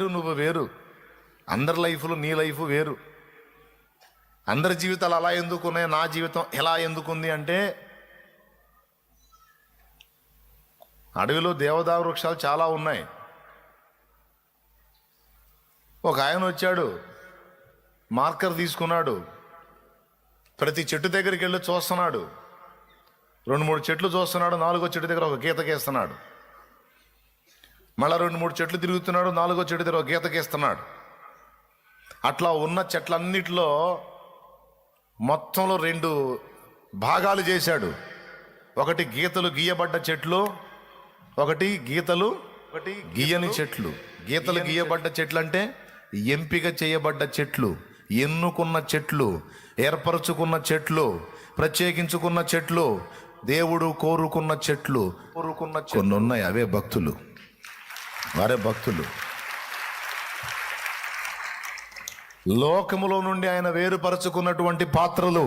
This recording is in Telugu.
వేరు, నువ్వు వేరు. అందరి లైఫ్లు నీ లైఫ్ వేరు. అందరి జీవితాలు అలా ఎందుకున్నాయి, నా జీవితం ఎలా ఎందుకుంది అంటే, అడవిలో దేవదారు వృక్షాలు చాలా ఉన్నాయి. ఒక ఆయన వచ్చాడు, మార్కర్ తీసుకున్నాడు, ప్రతి చెట్టు దగ్గరికి వెళ్ళి చూస్తున్నాడు. 2-3 చెట్లు చూస్తున్నాడు, 4వ చెట్టు దగ్గర ఒక గీతకేస్తున్నాడు. మళ్ళీ 2-3 చెట్లు తిరుగుతున్నాడు, 4వ చెట్టు దగ్గర ఒక గీతకేస్తున్నాడు. అట్లా ఉన్న చెట్లన్నిటిలో మొత్తంలో 2 భాగాలు చేశాడు. ఒకటి గీతలు గీయబడ్డ చెట్లు, ఒకటి గీయని చెట్లు. గీతలు గీయబడ్డ చెట్లు అంటే ఎంపిక చేయబడ్డ చెట్లు, ఎన్నుకున్న చెట్లు, ఏర్పరచుకున్న చెట్లు, ప్రత్యేకించుకున్న చెట్లు, దేవుడు కోరుకున్న చెట్లు. కొన్ని ఉన్నాయి, అవే భక్తులు, వారే భక్తులు. లోకములో నుండి ఆయన వేరుపరచుకున్నటువంటి పాత్రలు.